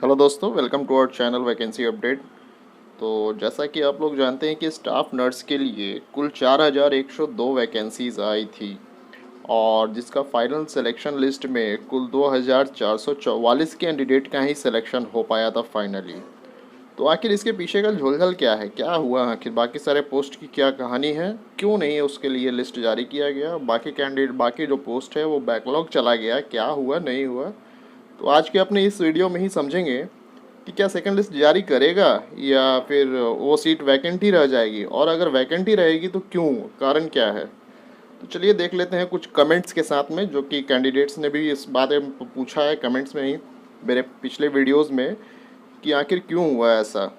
Hello दोस्तों, welcome to our channel vacancy update. तो जैसा कि आप लोग जानते हैं कि स्टाफ नर्स के लिए कुल 4102 वैकेंसीज़ आई थी और जिसका फाइनल सिलेक्शन लिस्ट में कुल 2444 कैंडिडेट का ही सिलेक्शन हो पाया था फाइनली। तो आखिर इसके पीछे का झोलझाल क्या है, क्या हुआ, आखिर बाकी सारे पोस्ट की क्या कहानी है, क्यों नहीं उसके लिए लिस्ट जारी किया गया, बाकी कैंडिडेट बाकी जो पोस्ट है वो बैकलॉग चला गया, क्या हुआ नहीं हुआ। तो आज के अपने इस वीडियो में ही समझेंगे कि क्या सेकंड लिस्ट जारी करेगा या फिर वो सीट वैकेंट ही रह जाएगी, और अगर वैकेंट ही रहेगी तो क्यों, कारण क्या है। तो चलिए देख लेते हैं कुछ कमेंट्स के साथ में, जो कि कैंडिडेट्स ने भी इस बारे में पूछा है कमेंट्स में ही मेरे पिछले वीडियोस में, कि आखिर क्यों हुआ ऐसा।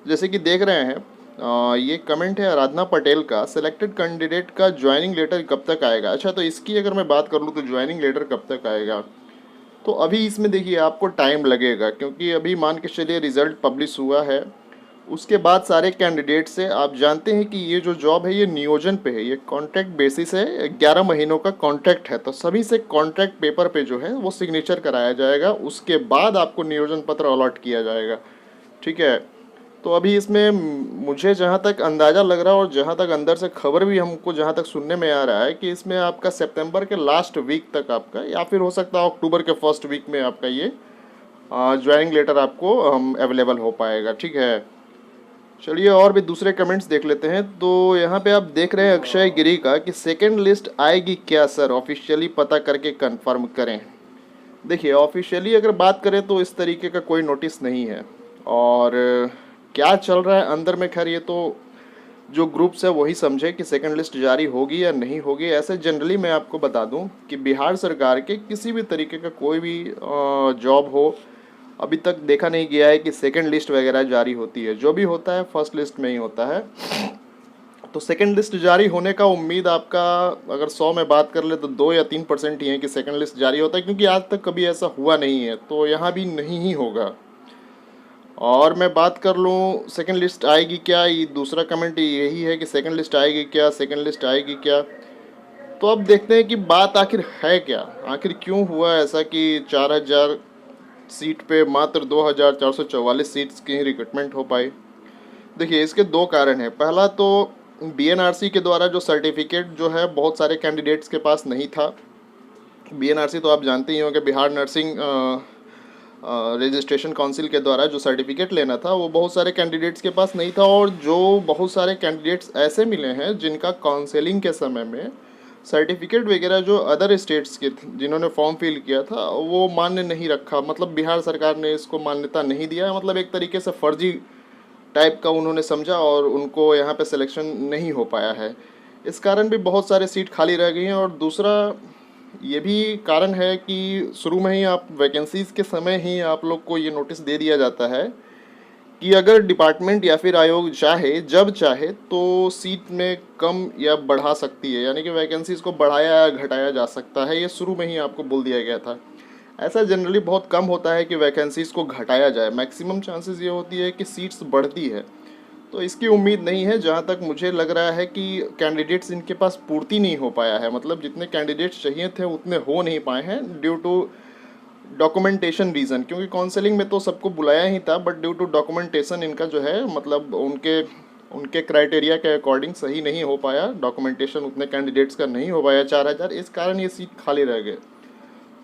जैसे कि देख रहे हैं, ये कमेंट है आराधना पटेल का, सिलेक्टेड कैंडिडेट का ज्वाइनिंग लेटर कब तक आएगा। अच्छा, तो इसकी अगर मैं बात कर लूँ तो ज्वाइनिंग लेटर कब तक आएगा, तो अभी इसमें देखिए आपको टाइम लगेगा, क्योंकि अभी मान के चलिए रिज़ल्ट पब्लिश हुआ है, उसके बाद सारे कैंडिडेट से, आप जानते हैं कि ये जो जॉब है ये नियोजन पे है, ये कॉन्ट्रैक्ट बेसिस है, 11 महीनों का कॉन्ट्रैक्ट है। तो सभी से कॉन्ट्रैक्ट पेपर पे जो है वो सिग्नेचर कराया जाएगा, उसके बाद आपको नियोजन पत्र अलॉट किया जाएगा। ठीक है। तो अभी इसमें मुझे जहाँ तक अंदाज़ा लग रहा है और जहाँ तक अंदर से खबर भी हमको जहाँ तक सुनने में आ रहा है कि इसमें आपका सितंबर के लास्ट वीक तक आपका, या फिर हो सकता है अक्टूबर के फर्स्ट वीक में आपका ये ज्वाइनिंग लेटर आपको अवेलेबल हो पाएगा। ठीक है। चलिए और भी दूसरे कमेंट्स देख लेते हैं। तो यहाँ पे आप देख रहे हैं अक्षय गिरी का, कि सेकेंड लिस्ट आएगी क्या सर, ऑफिशियली पता करके कंफर्म करें। देखिए ऑफिशियली अगर बात करें तो इस तरीके का कोई नोटिस नहीं है, और क्या चल रहा है अंदर में, खैर ये तो जो ग्रुप्स है वही समझे कि सेकंड लिस्ट जारी होगी या नहीं होगी। ऐसे जनरली मैं आपको बता दूं कि बिहार सरकार के किसी भी तरीके का कोई भी जॉब हो, अभी तक देखा नहीं गया है कि सेकंड लिस्ट वगैरह जारी होती है। जो भी होता है फर्स्ट लिस्ट में ही होता है। तो सेकंड लिस्ट जारी होने का उम्मीद आपका, अगर 100 में बात कर ले तो 2 या 3% ही है कि सेकंड लिस्ट जारी होता है, क्योंकि आज तक कभी ऐसा हुआ नहीं है, तो यहाँ भी नहीं ही होगा। और मैं बात कर लूँ सेकंड लिस्ट आएगी क्या, ये दूसरा कमेंट यही है कि सेकंड लिस्ट आएगी क्या, सेकंड लिस्ट आएगी क्या। तो अब देखते हैं कि बात आखिर है क्या, आखिर क्यों हुआ ऐसा कि 4000 सीट पे मात्र 2444 सीट्स की ही रिक्रूटमेंट हो पाई। देखिए इसके दो कारण हैं। पहला तो बीएनआरसी के द्वारा जो सर्टिफिकेट जो है बहुत सारे कैंडिडेट्स के पास नहीं था। बीएनआरसी तो आप जानते ही होंगे, बिहार नर्सिंग रजिस्ट्रेशन काउंसिल के द्वारा जो सर्टिफिकेट लेना था वो बहुत सारे कैंडिडेट्स के पास नहीं था, और जो बहुत सारे कैंडिडेट्स ऐसे मिले हैं जिनका काउंसलिंग के समय में सर्टिफिकेट वगैरह जो अदर स्टेट्स के जिन्होंने फॉर्म फिल किया था वो मान्य नहीं रखा, मतलब बिहार सरकार ने इसको मान्यता नहीं दिया, मतलब एक तरीके से फर्जी टाइप का उन्होंने समझा और उनको यहाँ पे सिलेक्शन नहीं हो पाया है। इस कारण भी बहुत सारे सीट खाली रह गई हैं। और दूसरा ये भी कारण है कि शुरू में ही आप वैकेंसीज़ के समय ही आप लोग को ये नोटिस दे दिया जाता है कि अगर डिपार्टमेंट या फिर आयोग चाहे, जब चाहे तो सीट में कम या बढ़ा सकती है, यानी कि वैकेंसीज़ को बढ़ाया या घटाया जा सकता है। ये शुरू में ही आपको बोल दिया गया था। ऐसा जनरली बहुत कम होता है कि वैकेंसीज़ को घटाया जाए, मैक्सिमम चांसेस ये होती है कि सीट्स बढ़ती है। तो इसकी उम्मीद नहीं है। जहाँ तक मुझे लग रहा है कि कैंडिडेट्स इनके पास पूर्ति नहीं हो पाया है, मतलब जितने कैंडिडेट्स चाहिए थे उतने हो नहीं पाए हैं ड्यू टू डॉक्यूमेंटेशन रीज़न, क्योंकि काउंसलिंग में तो सबको बुलाया ही था, बट ड्यू टू डॉक्यूमेंटेशन इनका जो है, मतलब उनके उनके क्राइटेरिया के अकॉर्डिंग सही नहीं हो पाया, डॉक्यूमेंटेशन उतने कैंडिडेट्स का नहीं हो पाया 4000, इस कारण ये सीट खाली रह गए।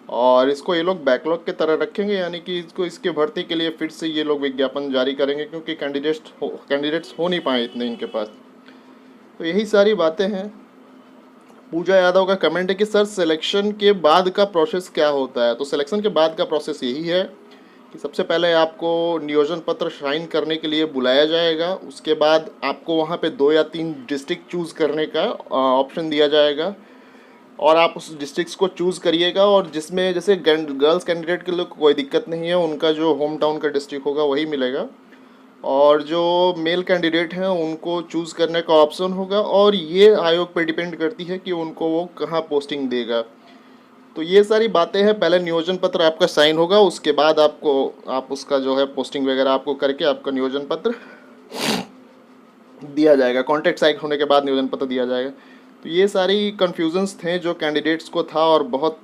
और इसको ये लोग बैकलॉग की तरह रखेंगे, यानी कि इसको इसके भर्ती के लिए फिर से ये लोग विज्ञापन जारी करेंगे, क्योंकि कैंडिडेट्स हो नहीं पाए इतने इनके पास। तो यही सारी बातें हैं। पूजा यादव का कमेंट है कि सर सिलेक्शन के बाद का प्रोसेस क्या होता है। तो सिलेक्शन के बाद का प्रोसेस यही है कि सबसे पहले आपको नियोजन पत्र साइन करने के लिए बुलाया जाएगा, उसके बाद आपको वहाँ पे 2 या 3 डिस्ट्रिक्ट चूज़ करने का ऑप्शन दिया जाएगा, और आप उस डिस्ट्रिक्ट्स को चूज़ करिएगा, और जिसमें जैसे गर्ल्स कैंडिडेट के लिए कोई दिक्कत नहीं है, उनका जो होम टाउन का डिस्ट्रिक्ट होगा वही मिलेगा, और जो मेल कैंडिडेट हैं उनको चूज़ करने का ऑप्शन होगा, और ये आयोग पर डिपेंड करती है कि उनको वो कहाँ पोस्टिंग देगा। तो ये सारी बातें हैं। पहले नियोजन पत्र आपका साइन होगा, उसके बाद आप उसका जो है पोस्टिंग वगैरह आपको करके आपका नियोजन पत्र दिया जाएगा, कॉन्ट्रैक्ट साइन होने के बाद नियोजन पत्र दिया जाएगा। तो ये सारी कन्फ्यूजन्स थे जो कैंडिडेट्स को था, और बहुत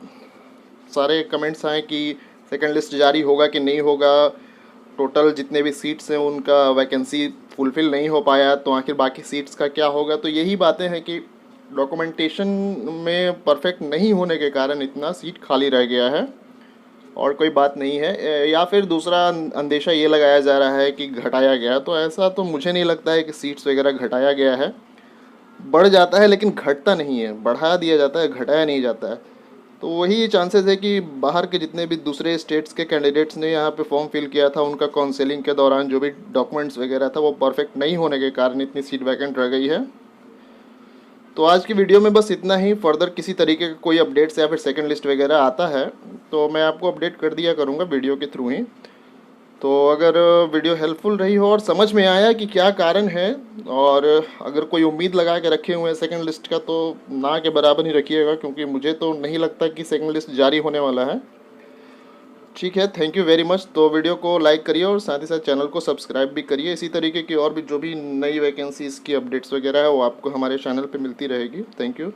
सारे कमेंट्स आए कि सेकंड लिस्ट जारी होगा कि नहीं होगा, टोटल जितने भी सीट्स हैं उनका वैकेंसी फुलफ़िल नहीं हो पाया तो आखिर बाकी सीट्स का क्या होगा। तो यही बातें हैं कि डॉक्यूमेंटेशन में परफेक्ट नहीं होने के कारण इतना सीट खाली रह गया है, और कोई बात नहीं है। या फिर दूसरा अंदेशा ये लगाया जा रहा है कि घटाया गया, तो ऐसा तो मुझे नहीं लगता है कि सीट्स वगैरह घटाया गया है। बढ़ जाता है लेकिन घटता नहीं है, बढ़ा दिया जाता है, घटाया नहीं जाता है। तो वही चांसेस है कि बाहर के जितने भी दूसरे स्टेट्स के कैंडिडेट्स ने यहाँ पे फॉर्म फिल किया था, उनका काउंसलिंग के दौरान जो भी डॉक्यूमेंट्स वगैरह था वो परफेक्ट नहीं होने के कारण इतनी सीट वैकेंट रह गई है। तो आज की वीडियो में बस इतना ही। फर्दर किसी तरीके का कोई अपडेट्स या फिर सेकंड लिस्ट वगैरह आता है तो मैं आपको अपडेट कर दिया करूँगा वीडियो के थ्रू ही। तो अगर वीडियो हेल्पफुल रही हो और समझ में आया कि क्या कारण है, और अगर कोई उम्मीद लगा के रखे हुए हैं सेकंड लिस्ट का, तो ना के बराबर ही रखिएगा, क्योंकि मुझे तो नहीं लगता कि सेकंड लिस्ट जारी होने वाला है। ठीक है, थैंक यू वेरी मच। तो वीडियो को लाइक करिए और साथ ही साथ चैनल को सब्सक्राइब भी करिए। इसी तरीके की और भी जो भी नई वैकेंसीज़ की अपडेट्स वगैरह है वो आपको हमारे चैनल पे मिलती रहेगी। Thank you.